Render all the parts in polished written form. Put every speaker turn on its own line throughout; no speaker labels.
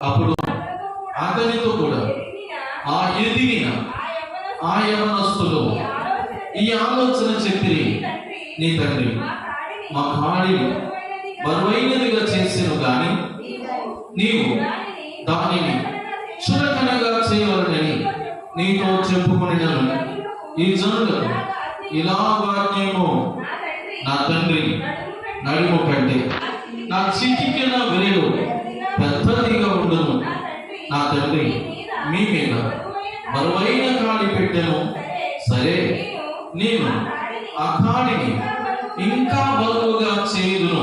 అప్పుడు అతనితో కూడా ఆ ఎదిగిన ఆ యవనస్తులు ఈ ఆలోచన చెప్పి, నీ తండ్రి మా కాడిని బరువైనదిగా చేసిన గాని నీవు దానిని చులకనగా చేయవలనని నీతో చెప్పుకున్నాను. ఈ జనులకు ఇలాగానేమో నా తండ్రి నడుము కంటే నా చిటికెన వెలుగు పెద్దదిగా ఉండను. నా తండ్రి మీ మీద బరువైన కాడి పెట్టెను, సరే నేను ఆ కాడిని ఇంకా బరువుగా చేయుదును.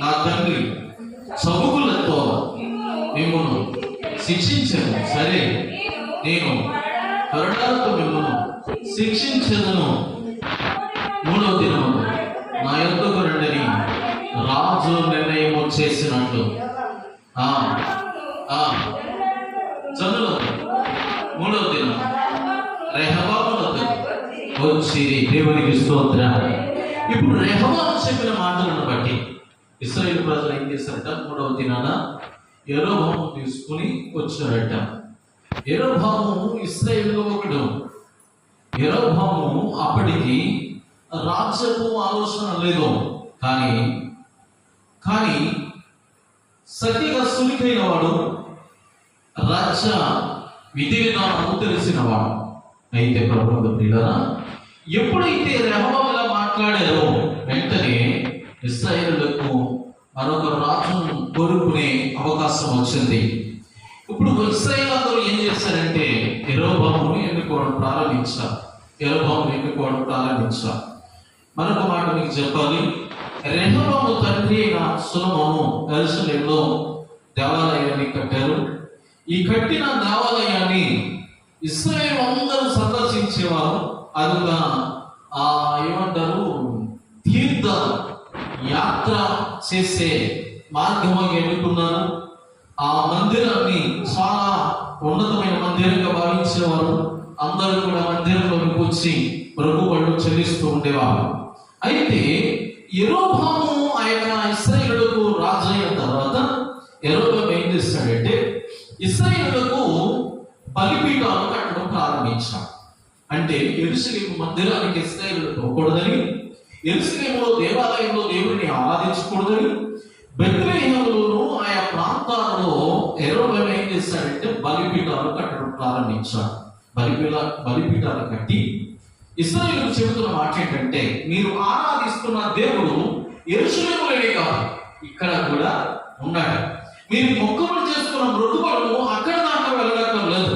నా తండ్రి చబుకులతో మిమ్మల్ని శిక్షించను, సరే నేను కొరడాలతో మిమ్మల్ని శిక్షించదను. మూడవ దినము నా యొద్దకు రండని రాజు నిర్ణయం చేసినట్టు జనులు మూడవ దినం రెహబామునకు వచ్చి దేవునికి స్తోత్రం. ఇప్పుడు రెహబాము చెప్పిన మాటలను బట్టి ఇశ్రాయేలు ప్రజలు ఏం చేశారట? మూడవ దినాన యెరోబాము తీసుకుని వచ్చారట. యెరోబాము ఇశ్రాయేలులో ఒకడు. యెరోబాము అప్పటికి రాజ్యపు ఆలోచన లేదు, కానీ సతిగా సులికైన వాడు, రాజ్య విధి విధానం తెలిసిన వాడు. అయితే ప్రభుత్వ ప్రియులారా, ఎప్పుడైతే రెహబాము ఇలా మాట్లాడారో వెంటనే ఇశ్రాయేలులకు మరొక రాజును కోరుకునే అవకాశం వచ్చింది. ఇప్పుడు ఇశ్రాయేలు ఏం చేశారంటే యెరోబామును ఎన్నుకోవడం ప్రారంభించారు. మరొక మాట మీకు చెప్పాలి. రెహబాము తండ్రి అయిన సొలొమోను యెరూషలేములో దేవాలయాన్ని కట్టారు. ఈ కట్టిన దేవాలయాన్ని ఇశ్రాయేలు అందరూ సందర్శించేవారు. అదుగా ఏమంటారు, తీర్థ యాత్ర చేసే మార్గంగా ఎన్నుకున్నారు. ఆ మందిరాన్ని చాలా ఉన్నతమైన మందిరంగా భావించేవారు. అందరూ కూడా మందిరంలోకి వచ్చి ప్రభువులు చెల్లిస్తూ ఉండేవారు. అయితే యెరోబాము ఆయన ఇశ్రాయేలులకు రాజు అయిన తర్వాత యెరోబాము ఏం చేస్తాడంటే ఇశ్రాయేలులకు బలిపీఠాలు కట్టడం ప్రారంభించాడు. అంటే యెరూషలేము మందిరానికి ఇశ్రాయేలు పోకూడదని, యెరూషలేములో దేవాలయంలో దేవుడిని ఆరాధించకూడదని, బెత్లెహేములోను ఆయా ప్రాంతాలలో యెరోబాము ఏం చేస్తాడంటే బలిపీఠాలు కట్టడం ప్రారంభించాడు. బలిపీఠాలు కట్టి ఇశ్రాయేలు చెబుతున్న మాట ఏంటంటే, మీరు ఆరాధిస్తున్న దేవుడు యెరూషలేములోనే కాదు, ఇక్కడ కూడా ఉన్నాడు. మీరు మొక్కుబడి చేసుకున్న మొక్కుబడులు అక్కడ దాకా వెళ్ళడం లేదు,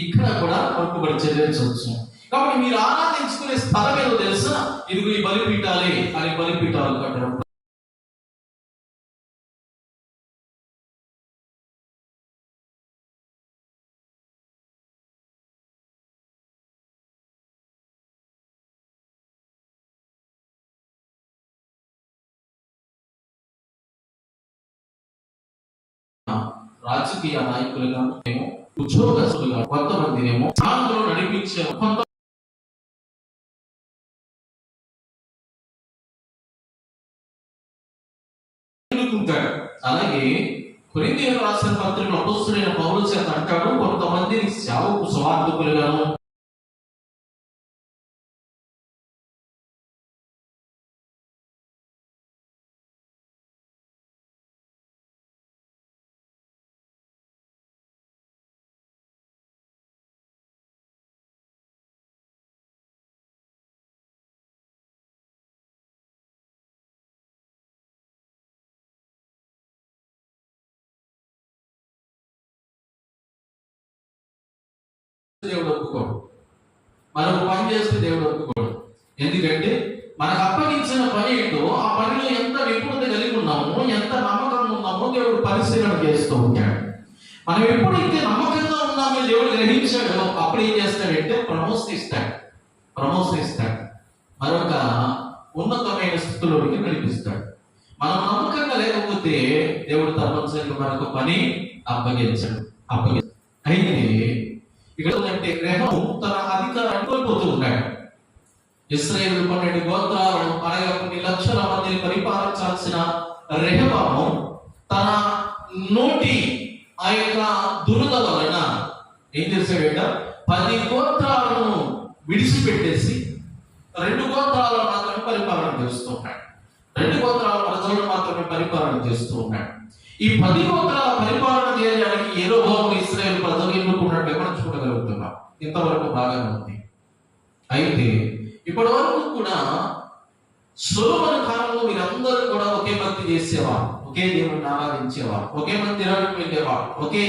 ఇక్కడ కూడా మొక్కుబడి చెల్లించవచ్చు. కాబట్టి మీరు ఆరాధించుకునే స్థలం ఏదో తెలుసా? ఇదిగో ఈ బలిపీఠాలే అని బలిపీఠాలు కట్టడం. రాజకీయ నాయకులుగా మేము ఉద్యోగస్తులుగా కొంతమందినేమో ఆంధ్రలో నడిపించే ఎన్నుకుంటాడు. అలాగే కొరింథీయులకు రాసిన పత్రికలో అపొస్తలుడైన పౌలు చేత అంటాడు, కొంతమందిని సేవకు స్వార్థకులుగాను, దేవుడు ఒప్పుకోడు. మనం పని చేస్తే దేవుడు ఒప్పుకోడు. ఎందుకంటే మనకు అప్పగించిన పని ఏంటో ఆ పనిలో ఎంత నిపుణత కలిగి ఉన్నామో, ఎంత నమ్మకంగా ఉన్నామో దేవుడు పరిశీలన చేస్తూ ఉంటాడు. మనం ఎప్పుడైతే నమ్మకంగా ఉన్నామో దేవుడు గ్రహించాడో అప్పుడు ఏం చేస్తాడంటే ప్రమోషన్ ఇస్తాడు, మరొక ఉన్నతమైన స్థితిలోకి నడిపిస్తాడు. మనం నమ్మకంగా లేకపోతే దేవుడు తప్పనిసరిగా మనకు పని అప్పగించాడు. అయితే ఇక్కడ అంటే రెహబాము తన అధికారాన్ని కోల్పోతూ ఉన్నాడు. ఇశ్రాయేలు 12 గోత్రాలను అనగా కొన్ని లక్షల మందిని పరిపాలించాల్సిన రెహబాము తన నోటి ఆ యొక్క దురద వలన ఏం చేశాడట, 10 గోత్రాలను విడిచిపెట్టేసి 2 గోత్రాలను మాత్రమే పరిపాలన చేస్తూ ఉన్నాడు. 2 గోత్రాల ప్రజలను మాత్రమే పరిపాలన చేస్తూ ఉన్నాడు. ఈ 10 గోత్రాల పరిపాలన చేయడానికి యెరొబోము ఇశ్రాయేలు ప్రజలు ఎన్నుకున్నట్టు మనం చూడగలుగుతున్నాం. ఇంతవరకు బాగానే ఉంది. అయితే ఇప్పటి వరకు కూడా సొలొమోను కాలంలో మీరందరూ కూడా ఒకే భక్తి చేసేవారు, ఒకే దేవుడిని ఆరాధించేవారు, ఒకే మందిరానికి వెళ్ళేవారు, ఒకే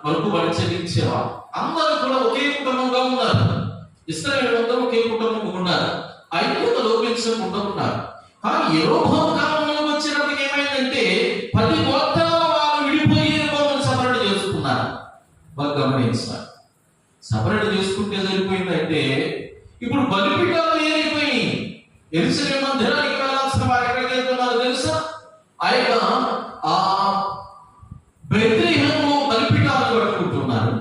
మొక్కుబడి చెల్లించేవారు. అందరూ కూడా ఒకే కుటుంబంగా ఉన్నారు. ఇశ్రాయేలు అందరూ ఒకే కుటుంబంగా ఉన్నారు. ఐక్యత లోపించకుండా ఉన్నారు. కానీ యెరొబోము కాలంలో వచ్చినప్పుడు ఏమైందంటే 10 గోత్రాల వాళ్ళు విడిపోయి యెరొబోమును సపరేట్ చేసుకున్నారు. బాగా గమనించాలి. సపరేట్ చేసుకుంటే సరిపోయిందంటే ఇప్పుడు బలిపీఠాలు ఏరైపోయి యెరూషలేము మందిరానికి వెళ్ళాల్సిన వారు ఎక్కడికి వెళ్తున్నారో తెలుసా? ఆ బెత్లెహేములో బలిపీఠాలు కట్టుకుంటున్నారు.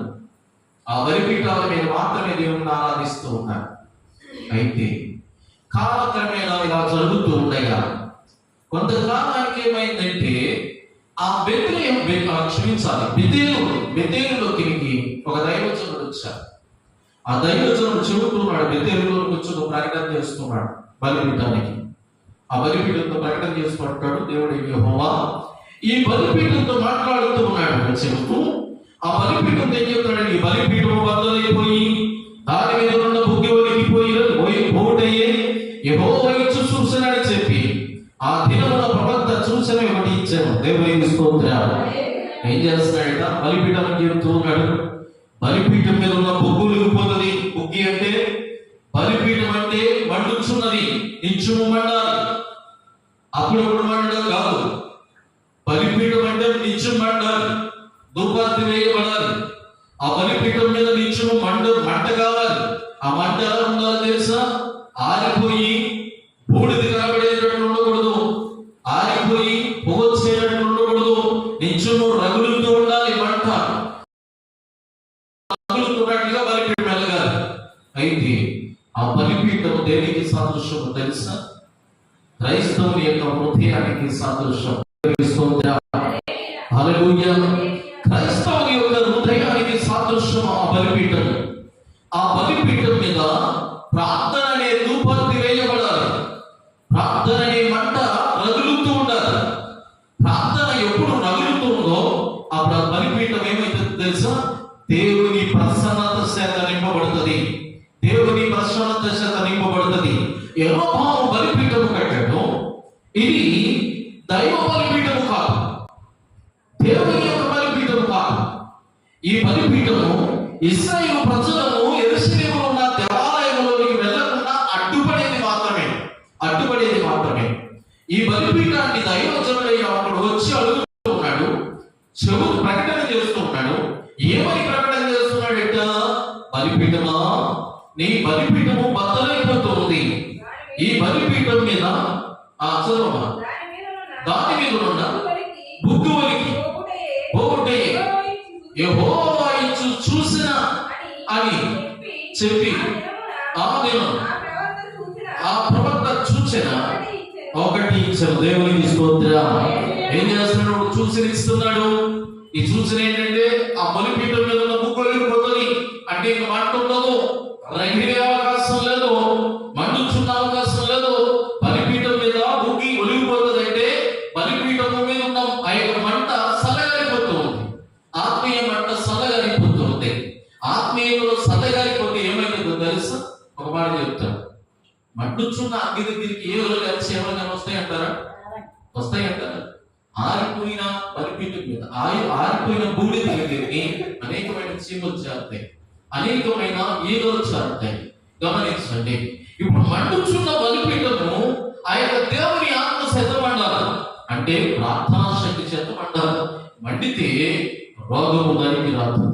ఆ బలిపీఠాల మీద మాత్రమే దేవుని ఆరాధిస్తూ ఉన్నారు. అయితే కాలక్రమేణా ఇలా జరుగుతూ ఉండగా కొంతకాలానికి ఏమైందంటే ఆ బెతేలులోకి ఒక దైవజనుడు వచ్చారు. ఆ దైవజనుడు చెబుతున్నాడు, బెతేలులోకి వచ్చి ప్రకటన చేస్తున్నాడు బలిపీఠానికి. ఆ బలిపీఠంతో ప్రకటన చేసుకుంటాడు. దేవుడు యెహోవా ఈ బలిపీఠంతో మాట్లాడుతూ ఉన్నాడు. చెబుతూ ఆ బలిపీఠంతో ఏం చెప్తాడు, ఈ బలిపీఠం బద్దలైపోయి దాని మీద ఉన్న బుగ్గి పోటయ్యే యెహోవా ఇచ్చు సూచనని చెప్పి ఆ దినమున ప్రవక్త సూచన ఒకటి ఇచ్చాను. దేవునికి స్తోత్రాలు. ఏం చేస్తున్నాడట, బలిపీఠం చెబుతూ ఉన్నాడు. బలిపీఠం మీద ఉన్న బొగ్గు లేకపోతుంది. బుగ్గి అంటే బలిపీఠం అంటే మండుచున్నది, నిత్యము మండాలి. అప్పుడప్పుడు మండడం కాదు. బలిపీఠం అంటే నిత్యం మండాలి, ధూపార్తి వేయబడాలి. ఆ బలిపీఠం మీద నిత్యము మంట కావాలి. ఆ మంట ఎలా ఉండాలో తెలుసా? ఆరిపోయి బూడిద కనబడేటట్టు ఉండకూడదు, ఆరిపోయి పొగొచ్చేటట్టు ఉండకూడదు. నిత్యము రగులుతూ ఉండాలి. మంట రగులుతున్నట్టుగా బలిపీఠం వెళ్ళగాలి. అయితే ఆ బలిపీఠం దేనికి సాదృశ్యం తెలుసా? క్రైస్తవుని యొక్క హృదయానికి సాదృశ్యం. హల్లెలూయా. క్రైస్తవుని యొక్క హృదయానికి సాదృశ్యం ఆ బలిపీఠం. ఆ బలిపీఠం మీద ప్రార్థన అనే ధూపర్తి వేయబడాలి. ప్రార్థన అనే మంట రగులుతూ ఉండాలి. ప్రార్థన ఎప్పుడు రగులుతుందో అప్పుడు ఆ బలిపీఠం ఏమైతుంది తెలుసా? దేవుని ప్రసన్నత చేత నింపబడుతుంది. దేవుని ప్రసన్నత చేత నింపబడుతుంది. యెహోవా బలిపీఠము కట్టాడు. ఇది దైవ బలిపీఠము కాదు, దేవుని యొక్క బలిపీఠము కాదు. ఈ బలిపీఠము ఇశ్రాయేలు ప్రజలను యెరూషలేములో ఉన్న దేవాలయంలోనికి వెళ్లకుండా అడ్డుపడేది మాత్రమే. ఈ బలిపీఠాన్ని దైవజనుడైన ఒకడు వచ్చి అడుగుతూ ఉన్నాడు, ప్రకటన చేస్తూ ఉన్నాడు. ఏమని ప్రకటన చేస్తున్నాడట? బలిపీఠమా, నీ బలిపీఠము బద్దలైపోతుంది. ఈ బలిపీఠం మీద చదవమా, దాని మీద ఉన్న బుగ్గువలికి పోగొట్టయ్యే యెహోవా ఇచ్చు చూసిన అని చెప్పి ఆ దినం ఆ ప్రవక్త సూచన ఒకటి ఇచ్చారు. దేవునికి స్తోత్రం. ఏం చేస్తున్నాడు? సూచన ఇస్తున్నాడు. ఈ సూచన ఏంటంటే ఆ బలిపీఠం మీద ఉన్న బుగ్గులు పోతుంది. అంటే ఇంక మంట ఉండదు, రగిలే అవకాశం లేదు, మండుచున్న అవకాశం లేదు. బలిపీఠం మీద బుగ్గి ఒలిగిపోతుంది. అంటే బలిపీఠం మీద ఉన్న ఆ యొక్క మంట సల్లగారిపోతూ ఉంది. ఆత్మీయ మంట సల్లగారిపోతూ ఉంది. ఆత్మీయంలో సల్లగారిపోతే ఏమైతుందో తెలుసా? ఒక మాట చెప్తాను. మండుచున్న అగ్ని దగ్గరికి ఏ రోజు కలిసి ఏమైనా వస్తాయంటారా? వస్తాయంటారా? ఆరిపోయిన బలిపీఠం మీద ఆరిపోయిన బూడిద దగ్గరికి అనేకమైన చీమలు చేరుతాయి, అనేకమైన ఈగలు చేరుతాయి. గమనించండి. ఇప్పుడు మండుచున్న బలిపీఠము ఆ యొక్క దేవుని ఆత్మ చేత మండాలి. అంటే ప్రార్థనా శక్తి చేత మండాలి. మండితే రోగము దరికి రాదు,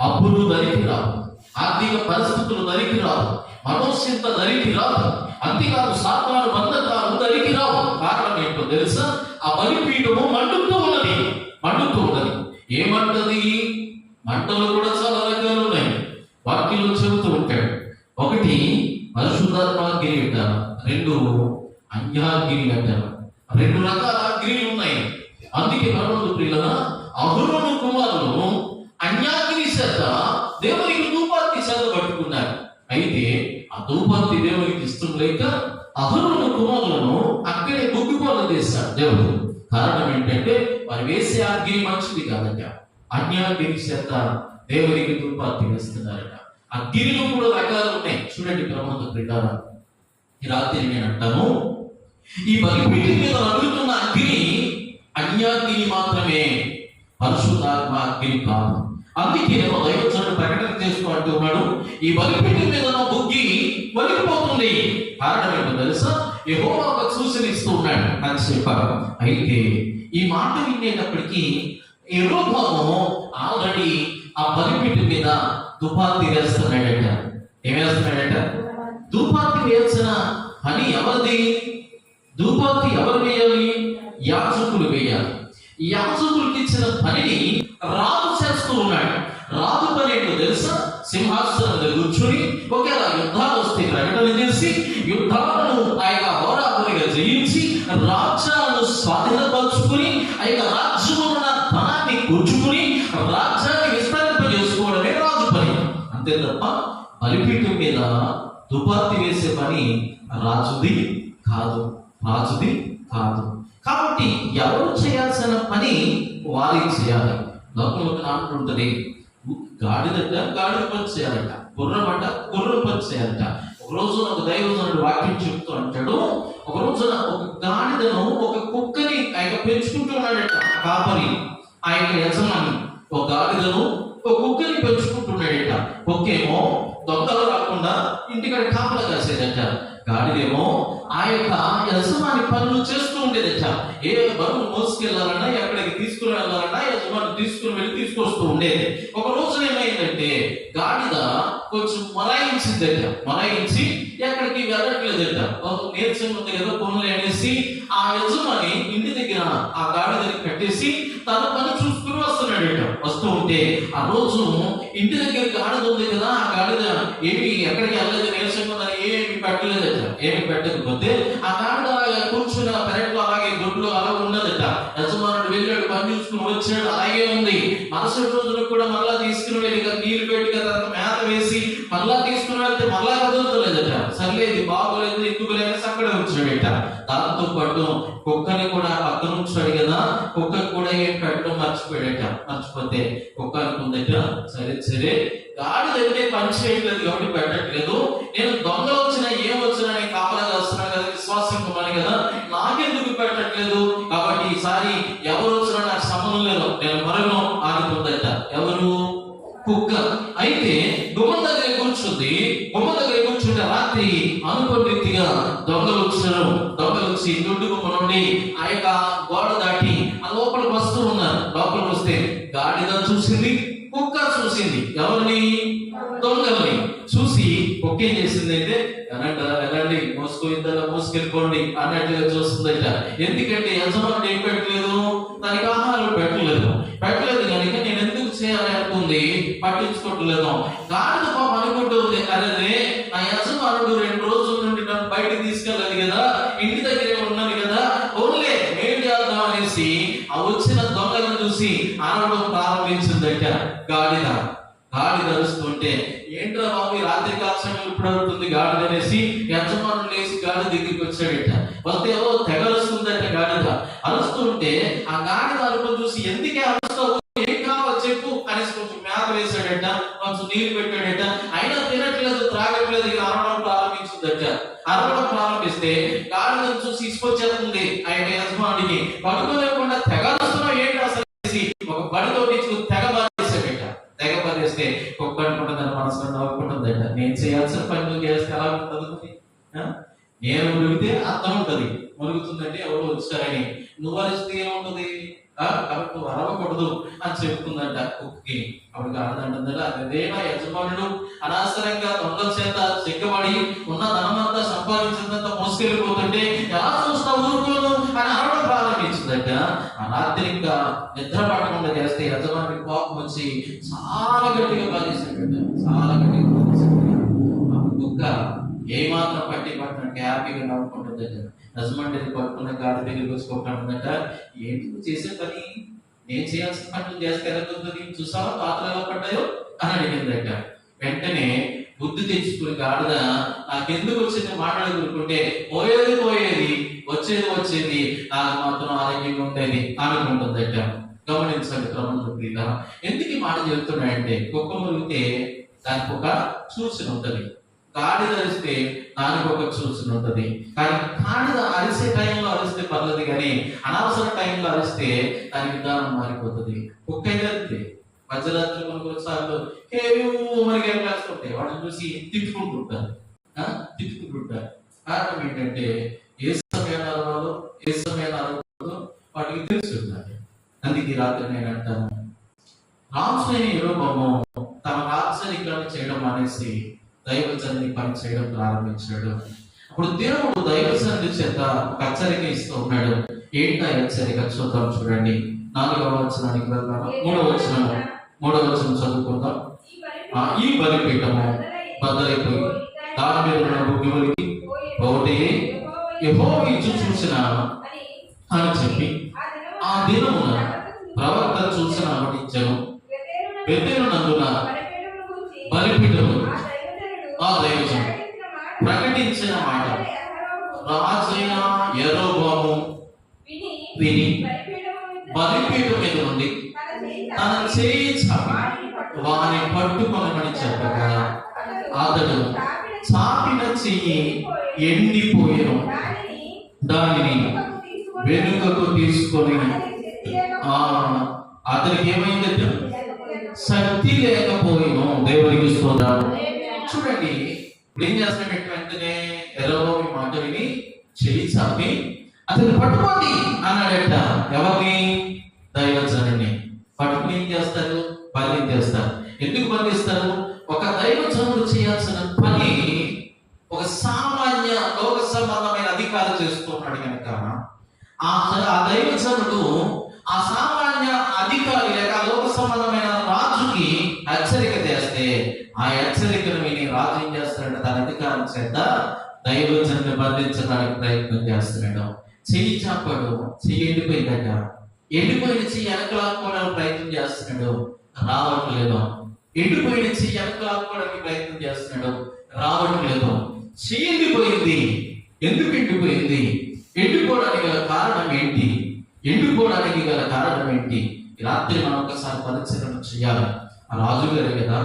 అప్పులు దరికి రాదు, ఆర్థిక పరిస్థితులు దరికి రాదు, మనోచింత దరికి రాదు, అంతేకాదు సాతాను బంధకాలు దరికి రావు. కారణం ఏంటో తెలుసా? ఆ బలిపీఠము మండుతూ ఉన్నది. ఏమంటది? మంటలు కూడా చాలా రకాలు ఉన్నాయి. వాక్యంలో చెబుతూ ఉంటాడు. ఒకటి పరిశుద్ధాత్మగిరి అంటారు, 2 అన్యాగిరి అంటారు. 2 రకాల అగ్నిలు ఉన్నాయి. అందుకే పరలోక ప్రియులారా, అహరోను కుమారులు అన్యాగ్ని చేత దేవునికి ధూపార్తి చేత పట్టుకున్నారు. అయితే ఆ ధూపార్తి దేవునికి ఇష్టం లేక అహరోను కుమారులను అక్కడే గుగ్గిపోలు చేశాడు దేవుడు. కారణం ఏంటంటే వారు వేసే అగ్ని మంచిది కాదట. అన్యాగ్ని చేత దేవునికి ధూపార్తి వేస్తున్నారట. అగ్నిలో కూడా రకాలు ఉన్నాయి. చూడండి ప్రమాద ప్రకార ఈ రాత్రి నేను అంటాను, ఈ బలిపీఠం మీద రగులుతున్న అగ్ని అన్యాగ్ని మాత్రమే, పరిశుద్ధాత్మ అగ్ని కాదు. అందుకే దైవజనుడు ప్రకటన చేస్తూ అంటున్నాడు, ఈ బలిపీఠం మీద బుగ్గి వలిగిపోతుంది. కారణం ఏంటో తెలుసా? యెహోవా ఒక సూచన ఇస్తూ ఉన్నాడు అని చెప్పారు. అయితే ఈ మాట వినేటప్పటికీ యెరొబాము ఆల్రెడీ ఆ బలిపీఠం మీద ధూపార్తి వేస్తున్నాడట. ఏం వేస్తున్నాడట? ధూపార్తి వేయాల్సిన పని ఎవరిది? ధూపార్తి ఎవరు వేయాలి? యాజకులు వేయాలి. యాజకులకు ఇచ్చిన పనిని రాజు చేస్తూ ఉన్నాడు. రాజు పని ఏంటో తెలుసా? సింహాసనం మీద కూర్చొని ఒకవేళ యుద్ధాలు వస్తే ప్రకటన చేసి యుద్ధాలను ఆయన హోరాహోరీగా జయించి రాజ్యాలను స్వాధీనపరుచుకుని ఆ యొక్క రాజ్యంలో ఉన్న ధనాన్ని కూర్చుకుని రాజ్యాన్ని విస్తరింపజేసుకోవడమే రాజు పని. అంతే తప్ప బలిపీఠం మీద దుపార్తి వేసే పని రాజుది కాదు, రాజుది కాదు. కాబట్టి ఎవరు చేయాల్సిన పని వారికి చేయాలి. లోకంలో ఒక నాన్న ఉంటుంది, గాడిదట గాడిద పని చేయాలట, గుర్రమట గుర్రం పని చేయాలట. ఒక రోజున ఒక దైవజనుడు వాక్యం చెప్తూ అంటాడు, ఒక రోజున ఒక గాడిదను ఒక కుక్కని ఆయన పెంచుకుంటూ ఉన్నాడట కాపరి. ఆయన యజమాని ఒక గాడిదను ఒక కుక్కని పెంచుకుంటున్నాడట. కుక్కేమో దొంగలు రాకుండా ఇంటికాడ కాపలా కాసేదట. గాడిదేమో ఆ యొక్క యజమాని పనులు చేస్తూ ఉండేదట. ఏ బరువు మోసుకెళ్ళాలన్నా ఎక్కడికి తీసుకుని వెళ్ళాలన్నా యజమాని తీసుకుని వెళ్ళి తీసుకొస్తూ ఉండేది. ఒక రోజు ఏమైందంటే గాడిద కొంచెం మొరాయించిందట. మొరాయించి ఎక్కడికి వెళ్ళట్లేదట. నీరసంగా ఉంది కదా పనులు అనేసి ఆ యజమాని ఇంటి దగ్గర ఆ గాడిదని కట్టేసి తన పని చూసుకుని వస్తున్నాడట. వస్తూ ఉంటే ఆ రోజు ఇంటి దగ్గర గాడిద ఉంది కదా, ఆ గాడిద ఏమి ఎక్కడికి వెళ్ళలేదు, నీరసంగా ఉందని ఏమి పెట్టలేదట. ఏమి పెట్టకపోతే ఆ గాడిద కూర్చుని ఆ పెరట్లో అలాగే దొడ్లో అలా ఉన్నదట. యజమానుడు వెళ్ళాడు, పని చూసుకుని వచ్చాడు, అలాగే ఉంది. మరుసటి రోజున కూడా మళ్ళా తీసుకుని వెళ్ళి నీళ్లు పెట్టి కదా మేత వేసి మళ్ళా తీసుకుని వెళ్తే మళ్ళా కదులుతలేదట. సర్లేదు బాగోలేదు ఎందుకు లేక అక్కడే వచ్చాడట. దాంతో పాటు కుక్కని కూడా పక్కన ఉంచాడు కదా, కుక్కని కూడా ఏం పెట్టడం మర్చిపోయాడట. మర్చిపోతే కుక్క అనుకుందట, సరే సరే గాడి దగ్గరే పని చేయట్లేదు కాబట్టి పెట్టట్లేదు, నేను దొంగలు వచ్చినా ఏం వచ్చినా నేను కాపలా చేస్తున్నాను కదా, విశ్వాసం కొన్నాను కదా, నాకెందుకు పెట్టట్లేదు, కాబట్టి ఈసారి ఎవరు వచ్చినా నాకు సంబంధం లేదు, నేను మరొక ఆగిపోద్దట. ఎవరు? కుక్క. అయితే గుమ్మం దగ్గర కూర్చుంది. గుమ్మం దగ్గర కూర్చుంటే రాత్రి అనుకోని రీతిగా దొంగలు వచ్చారు. దొంగలు వచ్చి దొడ్డు గుమ్మ నుండి ఆ యొక్క గోడ దాటి ఆ లోపలికి వస్తూ ఉన్నారు. లోపలికి వస్తే గాడిద చూసింది, కుక్క చూసింది. ఎవరిని? దొంగల్ని చూసి కుక్క ఏం చేసింది అంటే వెళ్ళండి మోసుకెళ్ళిపోండి అన్నట్టుగా చూస్తుందట. ఎందుకంటే యజమానుడు ఏం పెట్టలేదు, దానికి ఆహారం పెట్టలేదు కనుక నేను ఎందుకు చేయాలి అనుకుంది, పట్టించుకోవట్లేదు. గాడిద పాప అనుకుంటూ ఉంది, అదే నా యజమానుడు 2 రోజుల నుండి నన్ను బయటకు తీసుకెళ్ళాలి కదా, ఇంటి దగ్గరే ఉన్నాను కదా, ఓన్లే ఏం చేద్దాం అనేసి ఆ వచ్చిన దొంగలను చూసి అనడం ప్రారంభించిందట. గాడిద అరుస్తుంటే ఏంట్రా బాబు రాత్రి కాల సమయం ఇప్పుడు అవుతుంది గాడిద అనేసి యజమానులు లేచి గాడిద దగ్గరికి వచ్చాడట. వస్తే ఏవో తెగ అరుస్తుందట. గాడిద అరుస్తుంటే ఆ గాడిద అరుపును చూసి ఎందుకే అరుస్తావు, ఏం కావాలో చెప్పు అనేసి కొంచెం మేత వేశాడట, కొంచెం నీళ్లు పెట్టాడట. అయినా తినట్లేదు, త్రాగట్లేదు, ఇక అరవడం ప్రారంభించిందట. అరవడం ప్రారంభిస్తే గాడిదను చూసి ఇసుకొచ్చేస్తుంది ఆయన యజమానికి. పడుకోలేకుండా తెగ అరుస్తున్నావు ఏంటి అసలు ఒక బడితో తెగ తెగ పదేస్తే కుక్క అనుకుంటుంది, తన మనసులో నవ్వుకుంటుందట. నేను చేయాల్సిన పని నువ్వు చేస్తే ఎలా ఉంటుంది? నేను మునిగితే అర్థం ఉంటుంది, మునుగుతుందంటే ఎవరు వచ్చారని. నువ్వు అరిస్తే ఏముంటుంది, కాబట్టి నువ్వు అరవకూడదు అని చెప్తుందంట కుక్కకి. అప్పుడు కాదంటుందట, అదే నా యజమానుడు అనవసరంగా దొంగల చేత సిగ్గబడి ఉన్న ధనమంతా సంపాదించినంత మోసుకెళ్ళిపోతుంటే ఎలా చూస్తా ఊరుకోను అని అరవడం ప్రారంభించిందట. ఆ రాత్రి ఇంకా నిద్ర పట్టకుండా చేస్తే యజమానికి కోపం వచ్చి చాలా గట్టిగా బాధేసాడట. చాలా గట్టిగా కుక్క ఏమాత్రం పట్టినట్టు హ్యాపీగా నవ్వుకుంటుందట. యజమాని పట్టుకున్న గాడి దగ్గరికి వచ్చి కొట్టాడట, ఏంటి నువ్వు చేసే పని, నేను చేయాల్సిన పనులు చేస్తే ఎలా కుదురుతుంది, చూసావా పాత్రలు ఎలా పడ్డాయో అని అడిగిందట. వెంటనే బుద్ధి తెచ్చుకుని గాడిద నాకెందుకు వచ్చింది మాట్లాడుకుంటే పోయేది వచ్చేది నాకు మాత్రం ఆరోగ్యంగా ఉండేది అనుకుంటుందట. గమనించండి క్రమంలో ఎందుకు ఈ మాట చెబుతున్నాయంటే, కుక్క మురిగితే దానికి ఒక సూచన ఉంటుంది, గాడిద అరిస్తే దానికి ఒక సూచన ఉంటుంది. కానీ గాడిద అరిసే టైంలో అరిస్తే పర్లేదు, కానీ అనవసర టైంలో అరిస్తే దాని విధానం మారిపోతుంది. కుక్క అయితే మధ్యరాత్రి కొన్నిసార్లు మరి వేస్తుంటాయి, వాటిని చూసి తిట్టుకుంటుంటారు. కారణం ఏంటంటే ఏ సమయాన్ని అరవదు వాటికి తెలుసుంటారు. అందుకే రాత్రి నేను అంటాను, రామశ్రేణి యూరోపము తమ రాచరికాన్ని చేయడం మానేసి దైవజనుని పని చేయడం ప్రారంభించాడు. అప్పుడు దేవుడు దైవజనుడి చేత ఒక హెచ్చరిక ఇస్తూ ఉన్నాడు. ఏంటా హెచ్చరిక చూద్దాం, చూడండి. 4వ వచనానికి వెళ్దాం. 3వ వచనం చదువుకుందాం. ఈ బలిపీఠము బద్దలైపోయి దాని మీద ఉన్న భూమికి ఒకటి యెహోవా ఇచ్చు చూసిన అని చెప్పి ఆ దినమున ప్రవక్త చూసిన అవటించను. బెతేలునందున బలిపీఠము ఆ దైవజనుడు ప్రకటించిన మాట రాజైన యెరొబోము విని బలిపీఠం మీద నుండి తన చేయి చాపి వాని పట్టుకొనమని చెప్పగా అతడు చాపిన చెయ్యి ఎండిపోయెను. దానిని వెనుకకు తీసుకొని అతనికి ఏమైందంటే శక్తి లేకపోయిను. దేవునికి స్తోత్రం. చూడండి, ఇప్పుడు ఏం చేస్తున్నాడు, వెంటనే యెరొబోము మాట విని చెయ్యి చాపి అతను పట్టుకోండి అన్నాడట. ఎవరిని? దైవజనుడిని. పట్టుకుని ఏం చేస్తారు? బంధిస్తారు. ఎందుకు బంధిస్తారు? ఒక దైవజనుడు చేయాల్సిన పని ఒక సామాన్య లోక సంబంధమైన అధికారం చేస్తున్నాడు కనుక ఆ దైవజనుడు ఆ సామాన్య అధికారి లేక లోక సంబంధమైన రాజుకి హెచ్చరిక చేస్తే ఆ హెచ్చరికను విని రాజు ఏం చేస్తాడంటే తన అధికారం చేత దైవజనుడిని బంధించడానికి ప్రయత్నం చేస్తున్నాడు. చెయ్యి చాపాడు, చెయ్యి ఎండిపోయిందట. ఎండిపోయిన చెయ్యి వెనకలాక్కోవడానికి ప్రయత్నం చేస్తున్నాడు, రావట్లేదు. ఎండిపోయిన చెయ్యి వెనకలాక్కోవడానికి ప్రయత్నం చేస్తున్నాడు, రావట్లేదు. చెయ్యి ఎండిపోయింది. ఎందుకు ఎండిపోయింది? ఎండిపోవడానికి గల కారణం ఏంటి? ఈ రాత్రి మనం ఒకసారి పరిశీలన చేయాలి. ఆ రాజుగారు కదా,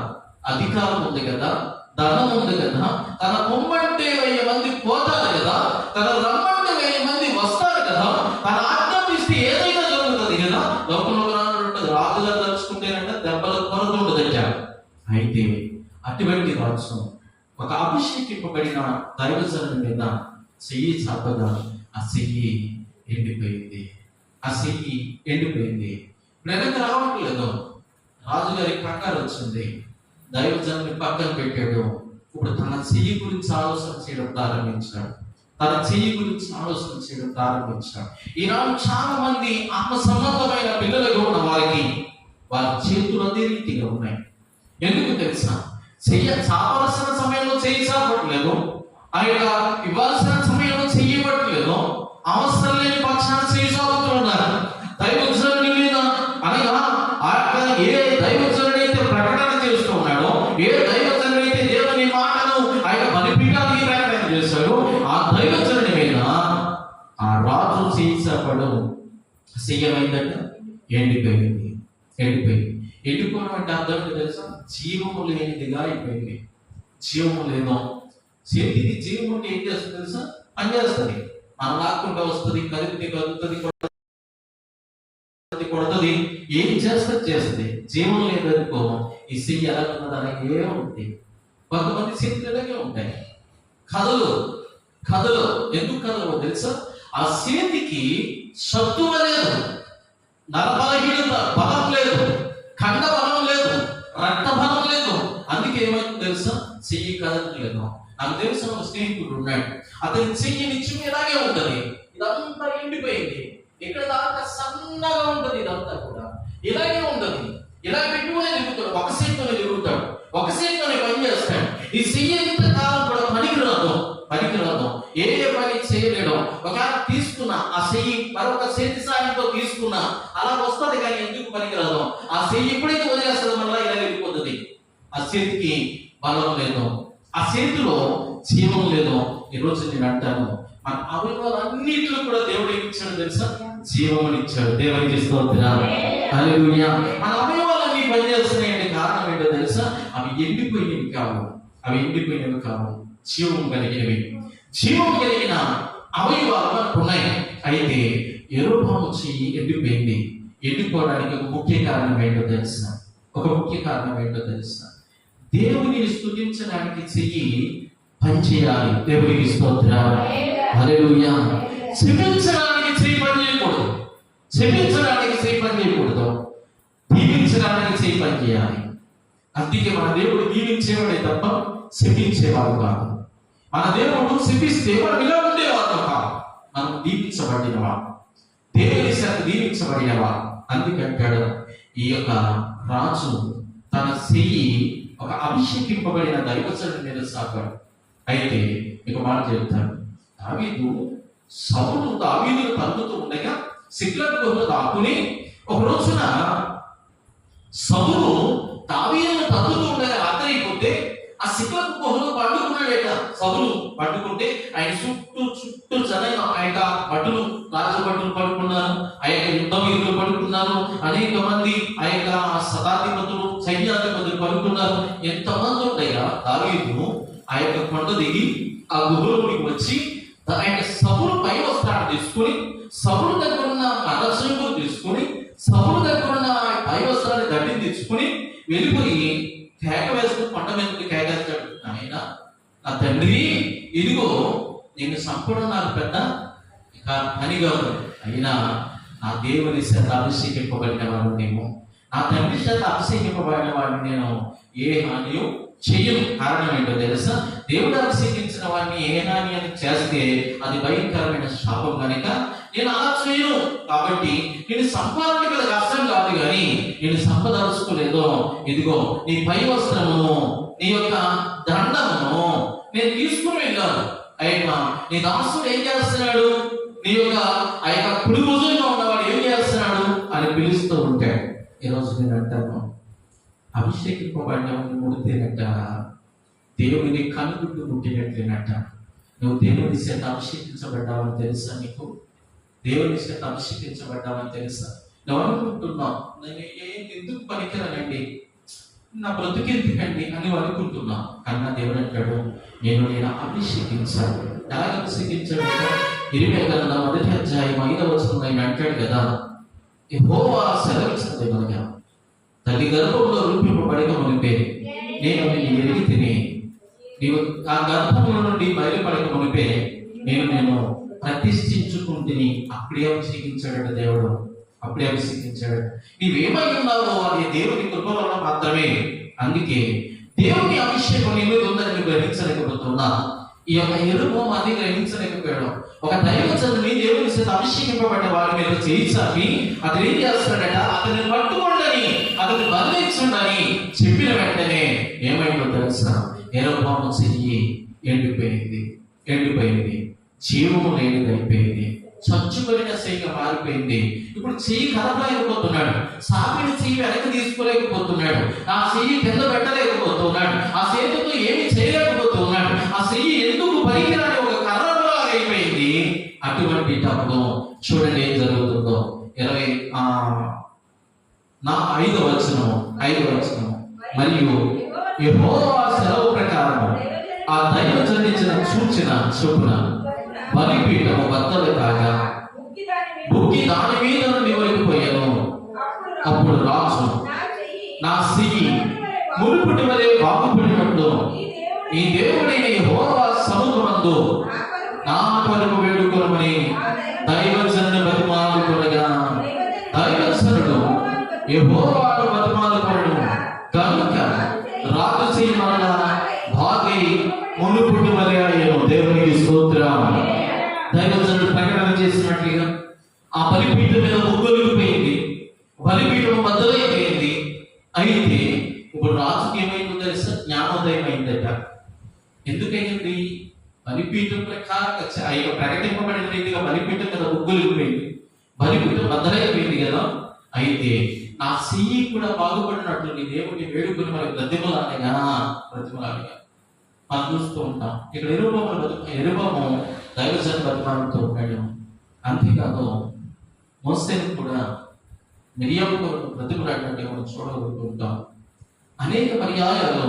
అధికారం ఉంది కదా, ధనం ఉంది కదా, తన పొమ్మంటే 1000 మంది పోతారు కదా, తన రమ్మంటే 1000 మంది వస్తారు కదా, తన ఆజ్ఞాపిస్తే ఏదైనా జరుగుతుంది కదా. లోకంలో ఉంటుంది, రాజుగారు తలుచుకుంటేనంటే దెబ్బలు కొరత ఉండదట. అయితే అటువంటి రాజు ఒక అభిషేకింపబడిన దైవజనుడి మీద చెయ్యి చాపగా ఆ చెయ్యి ఎండిపోయింది. వెనక్కి రావట్లేదు. రాజుగారికి కంగారు వచ్చింది. దైవజనుని పక్కన పెట్టాడు. ఇప్పుడు తన చెయ్యి గురించి ఆలోచన చేయడం ప్రారంభించాడు. ఈనాడు చాలా మంది ఆత్మ సంబంధమైన పిల్లలుగా ఉన్న వారికి వారి చేతులు అదే రీతిగా ఉన్నాయి. ఎందుకు తెలుసా? చాపవలసిన సమయంలో చెయ్యి చాపట్లేదు, ఆయన ఇవ్వాల్సిన సమయంలో చెయ్యబట్టలేదు. అవసరం లేని పక్షాన చెయ్యి చాపుతున్నారు. దైవజనుడి మీద అనగా ఏ దైవజనుడైతే ప్రకటన చేస్తూ ఉన్నాడో, ఏ దైవజనుడైతే దేవుని మాటను ఆయన బలిపీఠానికి ప్రకటన చేశాడు, ఆ దైవజనుడి మీద ఆ రాజు చెయ్యి చాపడం చెయ్యమైందట. ఎండిపోయింది. ఎండిపోవడం అంటే అర్థం ఏంటో తెలుసా? జీవము లేనిదిగా అయిపోయింది. జీవము లేదు. చేతికి జీవం ఉంటే ఏం చేస్తుంది తెలుసా? పనిచేస్తుంది. మనం లాక్కుంటూ వస్తుంది, కదిలితే కదులుతుంది, కొడుతుంది, ఏం చేస్తుంది. జీవం లేదనుకో ఈ చెయ్యి ఎలా ఉన్నది ఉంటుంది. కొంతమంది చేతులు ఇలాగే ఉంటాయి. కథలు ఎందుకు కథలు తెలుసా? ఆ చేతికి సత్తువ లేదు, నరబలహీనత బలం లేదు, ఖండ బలం లేదు, రక్త బలం లేదు. అందుకే ఏమైంది తెలుసా? చెయ్యి కదలట్లేదు. నాకు తెలిసిన ఒక స్నేహితుడు ఉన్నాడు. అతని చెయ్యి నిత్యం ఇలాగే ఉంటది. ఇదంతా ఎండిపోయింది. ఇక్కడ దాకా సన్నగా ఉంటది. ఇదంతా కూడా ఇలాగే ఉంటది. ఇలా పెట్టుకునే తిరుగుతాడు. ఒక చేతితోనే తిరుగుతాడు, ఒక చేతితోనే పని చేస్తాడు. ఈ చెయ్యి ఇంతకాలం కూడా పనికిరాదు, ఏ పని చేయలేడు. ఒకవేళ తీసుకున్నా ఆ చెయ్యి మరొక చేతి సాయంతో తీసుకున్నా అలా వస్తుంది. కానీ ఎందుకు చెయ్యి ఎప్పుడైతే వదిలేస్తుందో మళ్ళీ ఇలా వెళ్ళిపోతుంది. ఆ చేతికి బలం లేదు, ఆ చేతిలో జీవం లేదు. ఈరోజు నేను అంటాను, మన అవయవాలన్నింటిలో కూడా దేవుడు ఏమి ఇచ్చాడు తెలుసా? జీవముని ఇచ్చాడు. దేవునికి స్తోత్రం. హల్లెలూయా. మన అవయవాలన్నీ పనిచేస్తున్నాయంటే కారణం ఏంటో తెలుసా? అవి ఎండిపోయినవి కావు, అవి ఎండిపోయినవి కావు, జీవం కలిగినవి. జీవం కలిగిన అవయవాలు మనకు ఉన్నాయి. అయితే యెరొబెయాము చెయ్యి ఎండిపోయింది. ఎండిపోవడానికి ఒక ముఖ్య కారణం ఏంటో తెలుసా? దేవుని స్తుతించడానికి చెయ్యి పనిచేయాలి. దేవునికి స్తోత్రం. హల్లెలూయా. క్షమించడానికి చెయ్యి పనిచేయకూడదు, దీవించడానికి చెయ్యి పనిచేయాలి. అందుకే మన దేవుడు దీవించేవాడే తప్ప శపించేవాడు కాదు. మన దేవుడు శపిస్తే మనం ఇలా ఉండేవాడు కాదు, మనం దీవించబడినవాడు, దేవుని చేత దీవించబడినవాడు. అందుకంటాడు ఈ యొక్క రాజు తన చెయ్యి ఒక అభిషేకింపబడిన దైవజనుడి మీద సాగాడు. అయితే ఇక మాట చెప్తాడు, దావీదును తరుగుతూ ఉండగా సిక్లగ్ గుహలో దాక్కుని, ఒక రోజున సౌలు దావీదును తరుగుతూ ఉండగా రాత్రి అయిపోతే ఆ సిక్లగ్ గుహలో పండుకున్నాడట. సౌలు పండుకుంటే ఆయన చుట్టూ జనం ఆ యొక్క భటులు, రాజభటులు పడుకున్నారు, ఆ యొక్క యుద్ధ వీరులు పడుకున్నారు, అనేక మంది ఆ యొక్క శతాధిపతులు, సైన్యాధిపతులు పడుకున్నారు. ఎంతమంది ఉండగా దావీదు ఆ యొక్క కొండ దిగి ఆ గుహలోకి వచ్చి ఆయన సౌలు పై వస్త్రాలు తీసుకుని, సౌలు దగ్గర ఉన్న మరసంగులు తీసుకుని, సౌలు దగ్గర ఉన్న పై వస్త్రాన్ని దడ్డిని తీసుకుని వెళ్ళిపోయి కేక వేసుకుని కొండ మీదకి కేకేస్తాడు, ఆయన నా తండ్రి, ఇదిగో నేను సంపూర్ణ నాకు పెద్ద ఇక పనిగా అయినా నా దేవుని చేత అభిషేకింపబడిన వాడు నేను, నా తండ్రి చేత అభిషేకింపబడిన వాడిని నేను ఏ హానియు చెయ్యను. కారణం ఏంటో తెలుసా? దేవుడు అభిషేకించిన వాడిని ఏ హాని అని చేస్తే అది భయంకరమైన శాపం కనుక నేను అలా చేయను. కాబట్టి నేను సంపాదన కదా కష్టం కాదు, కానీ నేను సంపదలుచుకోలేదో, ఇదిగో నీ పై వస్త్రమును, నీ యొక్క దండమును నేను తీసుకుని వెళ్ళాను. అయినా నీ దాసుడు ఏం చేస్తున్నాడు, నీ యొక్క ఆ యొక్క కుడి భుజంలో ఉన్నవాడు ఏం చేస్తున్నాడు అని పిలుస్తూ ఉంటాడు. ఈరోజు నేను అంటాను, అభిషేకింపబడిన ముడితేనట దేవుని కనుగుడ్డు ముట్టినట్లేనట. నువ్వు దేవుని చేత అభిషేకించబడ్డావని తెలుసా? నీకు దేవుని చేత అభిషేకించబడ్డావని తెలుసా? నువ్వు అనుకుంటున్నావు నేను ఎందుకు పనికిరానండి, నా బ్రతుకెందుకండి అని అనుకుంటున్నావు. కన్నా దేవుడు అంటాడు, నేను అభిషేకించాను. ఎలా అభిషేకించాడు? 20 ఆయన అంటాడు కదా, యెహోవా సెలవిచ్చినదేమనగా తల్లి గర్భంలో రూపింపబడిన మునిపే నేను నిన్ను ఎరిగి తిని, నీవు ఆ గర్భంలో నుండి బయలుపడక మునిపే నేను ప్రతిష్ఠించుకుంటుని. అప్పుడే అభిషేకించాడు దేవుడు, అప్పుడే అభిషేకించాడు. నీవేమై ఉన్నావో అది దేవుని కృప వల్ల మాత్రమే. అందుకే దేవుని అభిషేకం నీ మీద ఉందని నువ్వు గ్రహించలేకపోతున్నా. ఈ యొక్క యెరొబెయాము అది గ్రహించలేకపోయాడు. ఒక దైవజనుని దేవుని చేత అభిషేకింపబడ్డ వారి మీద చేయించాలి. అతను ఏం చేస్తాడట, అతన్ని పట్టుకోండి, అతన్ని బంధించండి చెప్పిన వెంటనే ఏమైందో తెలుసా? యెరొబెయాము చెయ్యి ఎండిపోయింది, జీవము లేనిది అయిపోయింది, చచ్చుబడిన చెయ్యిగా మారిపోయింది. ఇప్పుడు చెయ్యి కదపలేకపోతున్నాడు, సాపిని చెయ్యి వెనక్కి తీసుకోలేకపోతున్నాడు, ఆ చెయ్యి కింద పెట్టలేకపోతున్నాడు, ఆ చేతితో ఏమి చేయలేకపోతున్నాడు. ఆ చెయ్యి ఎందుకు పనికిరాని ఒక కర్రలా అయిపోయింది. అటువంటి అప్పుడు చూడండి ఏం జరుగుతుందో. 5వ వచనం మరియు యెహోవా సెలవు ప్రకారం ఆ దైవజనుడు ఇచ్చిన సూచన చొప్పున బలిపీఠము బద్దలు కాగా బుక్కి దాని మీద నుండి ఒలిగిపోయాను. అప్పుడు రాజు నా చెయ్యి మునుపటి వలె బాగుపడినట్లు ఈ దేవుడైన యెహోవా సముఖమందు నా కొరకు వేడుకొనమని దైవజనుడు బతిమాలుకొనగా, దైవజనుడు యెహోవాను బతిమాలుకొనెను కనుక రాజు చెయ్యి మరలా బాగి మునుపటి వలె అయ్యను. దేవునికి స్తోత్రం. దైవజనుడు ప్రకటన చేసినట్లుగా ఆ బలిపీఠం మీద ముగ్గులిపోయింది, బలిపీఠం బద్దలైపోయింది. అయితే ఇప్పుడు రాజుకి ఏమైందో తెలుసా? జ్ఞానోదయం అయిందట. ఎందుకయింది? బలిపీఠం ప్రకారం ప్రకటింపబడిన రీతిగా బలిపీఠం కదా ముగ్గులిపోయింది, బలిపీఠం బద్దలైపోయింది కదా. అయితే నా చెయ్యి కూడా బాగుపడినట్లు నీ దేవుడిని వేడుకొని మరి బ్రతిమలాడగా మనం చూస్తూ ఉంటాం. ఇక్కడ ఎరుపము దైవజన బతిమాలతో ఉన్నాడు. అంతేకాదు మోసేని కూడా మిరియాము కొరకు బ్రతిమలాడినట్టు మనం చూడగలుగుతుంటాం. అనేక పర్యాయాలు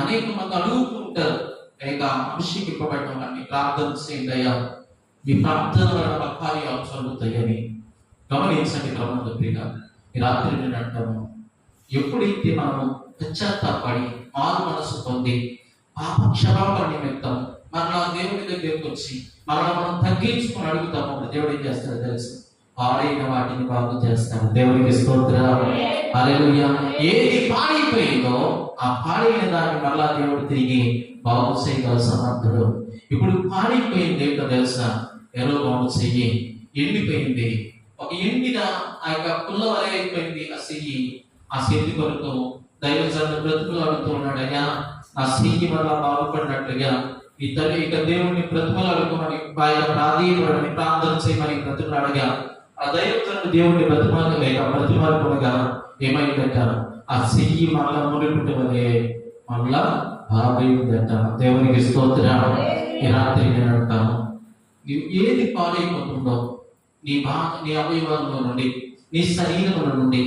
అనేక మంది అడుగుతూ ఉంటారు, లేక అభిషేకింపబడటం అని, ప్రార్థన చేయండి అయ్యా, మీ ప్రార్థన వల్ల మా కార్యాలు జరుగుతాయని. గమనించండి క్రమంలో ప్రియుగా, ఈ రాత్రి నేను అంటాను, ఎప్పుడైతే మనం పశ్చాత్తాపడి మారు మనసు పొంది పాప క్షమాపణ నిమిత్తం మరలా దేవుడి దగ్గరికి వచ్చి మరలా మనం తగ్గించుకొని అడుగుతాము, దేవుడు ఏం చేస్తాడో తెలుసు, పాడైన వాటిని బాగు చేస్తాడు. దేవుడికి స్తోత్రం. హల్లెలూయా. ఏది పాడైపోయిందో ఆ పాడైన దాన్ని మరలా దేవుడు తిరిగి బాగు చేయగల సమర్థుడు. ఇప్పుడు పాడైపోయింది ఏంటో తెలుసా, యెరొబెయాము చెయ్యి ఎండిపోయింది. ఒక ఎండిన ఆ యొక్క పుల్ల వలె అయిపోయింది ఆ చెయ్యి. ఆ చేతి కొరకు దైవజనుడు బ్రతుకులాడుతూ ఉన్నాడు, అయ్యా నా చెయ్యి మరలా బాగుపడినట్లుగా ఈ తల్లి ఇక దేవుడిని బ్రతుకులాడుకోమని ప్రాధీయపడని ప్రార్థన చేయమని బ్రతుకులాడగా ఆ దైవజనుడు దేవుడిని బ్రతుకులాడుకోగా ఏమైందట, ఆ చెయ్యి మరలా మునిపెట్టు వలె మరలా బాగైందట. దేవునికి స్తోత్రం. ఈ రాత్రి నేను అంటాను, నీవు ఏది పాడైపోతుందో నీ అవయవాల్లో నుండి, నీ శరీరంలో నుండి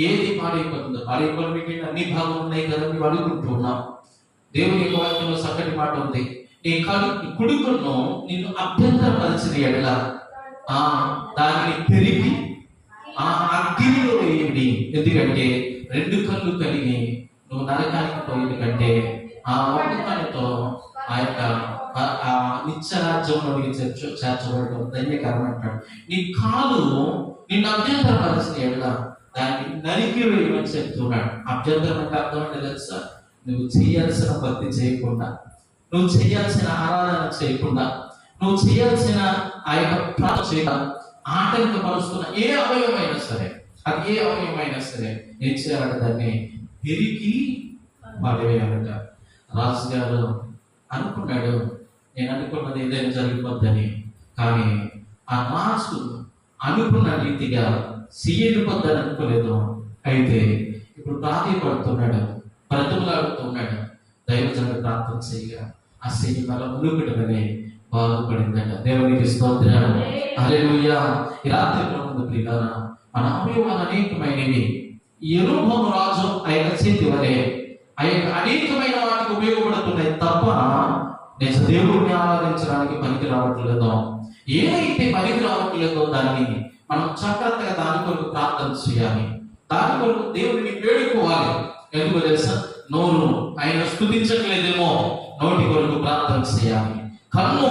ఏది పాడైపోతుందో, పాడైపోయి అన్ని భాగం ఉన్నాయి కదా నీవు అడుగుతుంటూ ఉన్నావు. దేవుని వాక్యంలో చక్కటి మాట ఉంది, నీ కుడుకును నిన్ను అభ్యంతరపరిచిన ఎడల దానిని పెరిగి అగ్నిలో వేయండి. ఎందుకంటే 2 కళ్ళు కలిగి నువ్వు నరకానికి పోయింది కంటే ఆ ఒక్క కళ్ళతో ఆ యొక్క నిత్యరాజ్యంలో చేర్చబడటం ధన్యకరం అంటాడు. నీ కాలు నిన్ను అభ్యంతరపరిచిన ఎడల దాన్ని నరికి వేయమని చెప్తున్నాడు. అభ్యంతరం అంటే అర్థం అంటే తెలుసా, నువ్వు చేయాల్సిన భక్తి చేయకుండా, నువ్వు చేయాల్సిన ఆరాధన చేయకుండా, నువ్వు చేయాల్సిన ఆ యొక్క ప్రార్థన చేయకుండా ఆటంకపరుస్తున్న ఏ అవయవమైనా సరే, అది ఏ అవయవమైనా సరే ఏం చేయాలంటే దాన్ని పెరిగి పడవేయాలట. రాజు గారు అనుకున్నాడు, నేను అనుకున్నది ఏదైనా జరిగిపోద్దని. కానీ ఆ రాజు అనుకున్న రీతిగా సీఎడిపోద్దని అనుకోలేదు. అయితే ఇప్పుడు ప్రాధేయపడుతున్నాడు, బ్రతుకులాడుతున్నాడు. దైవజనుడు ప్రార్థన చేయగా ఆ చెయ్యి మళ్ళీ మునుపెట్టుకుని బాగుపడిందట. దేవునికి స్తోత్రం. హల్లెలూయా. ఈ రాత్రి ప్రియులారా, మన అవయవాలు అనేకమైనవి. యెరొబెయాము రాజు ఆ యొక్క చేతి వలె ఆ యొక్క అనేకమైన వాటికి ఉపయోగపడుతున్నాయి తప్ప నేను దేవుడిని ఆరాధించడానికి పనికి రావట్లేదో, ఏదైతే పనికి రావట్లేదో దాన్ని మనం జాగ్రత్తగా దాని కొరకు ప్రార్థన చేయాలి, దాని కొరకు దేవుడిని వేడుకోవాలి. ఎందుకు తెలుసా, నోరు ఆయన స్తుతించట్లేదేమో, నోటి కొరకు ప్రార్థన చేయాలి. కన్ను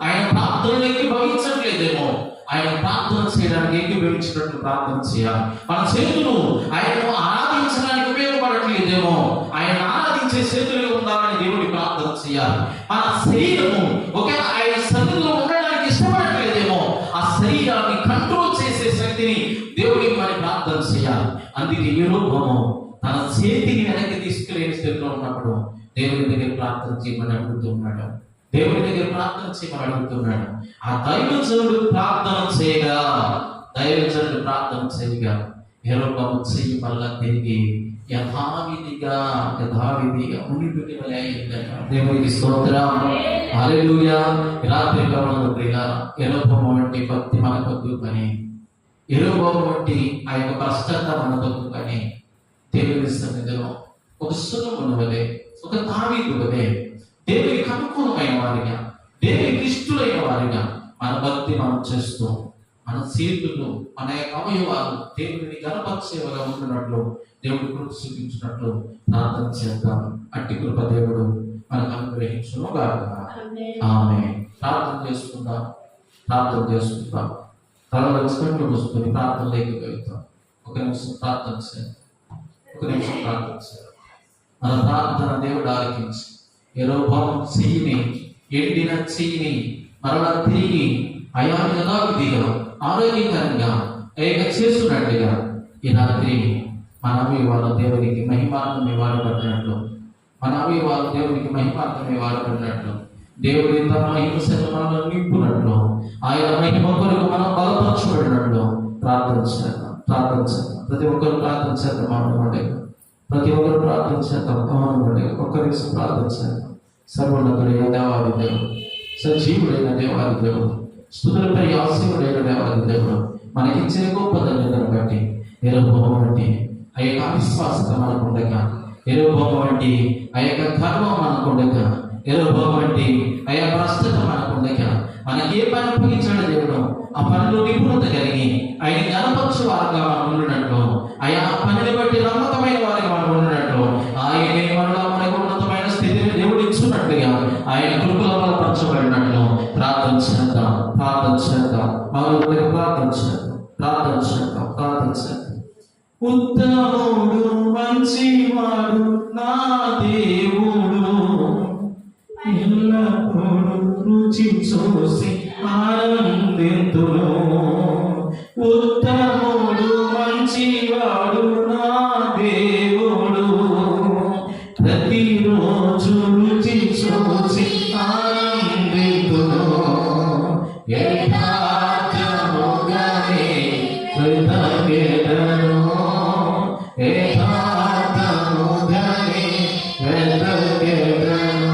ఆయన ప్రార్థనలోకి భవించట్లేదేమో, ఆయన ప్రార్థన చేయడానికి ఏకీభవించినట్టు ప్రార్థన చేయాలి. మన చేతులు ఆయనను ఆరాధించడానికి ఉపయోగపడట్లేదేమో, ఆయన ఆరాధించే చేతులుగా ఉండాలని దేవుడిని ప్రార్థన చేయాలి. మన శరీరము ఒకవేళ ఆయన సన్నిధిలో ఉండడానికి ఇష్టపడట్లేదేమో, ఆ శరీరాన్ని కంట్రోల్ చేసే శక్తిని దేవుడికి మరి ప్రార్థన చేయాలి. అందుకే యెరొబెయాము తన చేతిని వెనక్కి తీసుకులేని స్థితిలో ఉన్నప్పుడు దేవుని దగ్గర ప్రార్థన చేయమని అడుగుతున్నాడు. దేవుని దగ్గర ప్రార్థన చేయమని అడుగుతున్నాడు. ఆ దైవజనుడు ప్రార్థన చేయగా యెరొబెయాము చెయ్యి మళ్ళా తిరిగి యథావిధిగా మునిపెట్టి వలె అయిందట. దేవునికి స్తోత్రం. హల్లెలూయా. రాత్రి కాలంలో యెరొబెయాము వంటి భక్తి మనకొద్దు కానీ, యెరొబెయాము వంటి ఆ యొక్క పశ్చాత్తాపం మనకొద్దు కానీ, దేవుని సన్నిధిలో ఒక సొలొమోను వలె, ఒక దావీదు వలె దేవునికి అనుకూలమైన వారిగా, దేవునికి ఇష్టలైన వారిగా మన భక్తి మనం చేస్తూ, మన చేతులు, మన యొక్క అవయవాలు దేవుడిని గణపరిచేవగా ఉంటున్నట్లు, దేవుడి కృప చూపించినట్లు ప్రార్థన చేద్దాం. అట్టి కృప దేవుడు మనకు అనుగ్రహించును గాక. ఆమేన్. ప్రార్థన చేసుకుందాం. తలలో కళ్ళు మూసుకొని ప్రార్థనలోకి వెళ్తాం. ఒక నిమిషం ప్రార్థన చేద్దాం. మన ప్రార్థన దేవుడు ఆలకించి యెరొబెయాము చెయ్యిని, ఎండిన చెయ్యిని మరలా తిరిగి అయా యథావిధిగా ఆరోగ్యకరంగా చేస్తున్నట్టుగా ఈ రాత్రి మన అవయవాలు దేవునికి మహిమార్థమే వాడబడినట్లు, దేవుడి తన మహిమ శరీరంలో నింపునట్లు, ఆయన మహిమ కొరకు మనం బలపరచబడినట్లు ప్రార్థన చేద్దాం. ప్రార్థన చేద్దాం. ప్రతి ఒక్కరు ప్రార్థన చేద్దాం. అవునండి, ప్రతి ఒక్కరు ప్రార్థన చేద్దాం. అవునండి, ఒక్కరికి ప్రార్థన చేద్దాం. సర్వోన్నతుడైన దేవాది దేవుడు, సజీవుడైన దేవాది దేవుడు, స్తుతులపై ఆశీనుడైన దేవాది దేవుడు, మనకిచ్చిన గొప్ప ధన్యతను బట్టి ఎరుభవం వంటి ఆ యొక్క అవిశ్వాసత మనకుండగా, ఎరుభవం వంటి ఆ యొక్క గర్వం మనకుండగా, ఎరుభవం వంటి ఆ యొక్క ప్రస్తుత మనకుండగా, మనకి ఏ పని అప్పగించాడు దేవుడు ఆ పనిలో నిపుణత కలిగి ఆయన గణపక్ష వారంగా మనం ఉండినట్లు, ఆయా పనిని బట్టి నమ్మకమైన వారికి మనం ఉండినట్లు, ఆయనే మనలో మనకు ఉన్నతమైన స్థితిని దేవుడు ఇచ్చున్నట్లుగా ఆయన కృపలో బలపరచబడినట్లు ప్రార్థన చేద్దాం. ప్రార్థన చేద్దాం. మరొకరికి ప్రార్థన చేద్దాం. ప్రార్థన చేద్దాం. ప్రార్థన చేద్దాం. ఉత్తముడు మంచివాడు నా దేవుడు, ఎల్లప్పుడూ రుచి చూసి ఆనందింతును. ఉత్తముడు మంచివాడు నా దేవుడు, ప్రతిరోజు రుచి చూసి ఆనందింతును. యథార్థముగానే కృతజ్ఞతను, యథార్థముగానే కృతజ్ఞతను.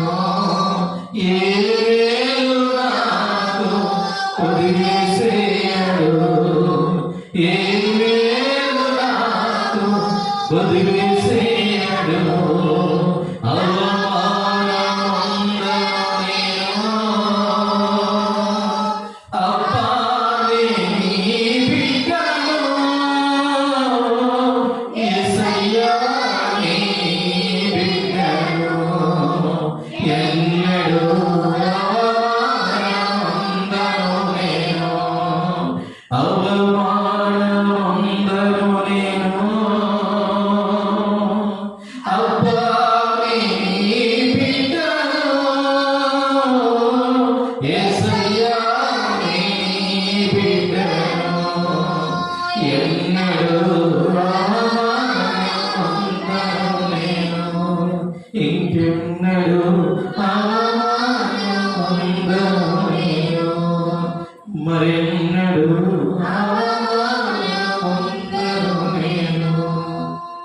ఏలు నాకు వదిలేసేయడు, ఏలు నాకు వదిలేసేయడు.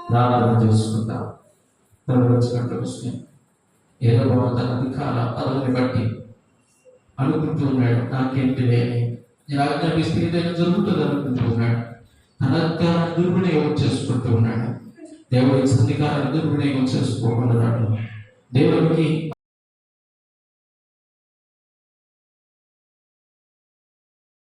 ప్రార్థన చేసుకుంటాం. ఏదో తన అధికార పదవిని బట్టి అనుకుంటున్నాడు, నాకేంటి లేని నేను ఆజ్ఞాపిస్తే ఏదైనా జరుగుతుంది అనుకుంటున్నాడు. తన అధికారాన్ని దుర్వినియోగం చేసుకుంటూ ఉన్నాడు. దేవుడి అధికారాన్ని దుర్వినియోగం చేసుకోకుండా దేవుడికి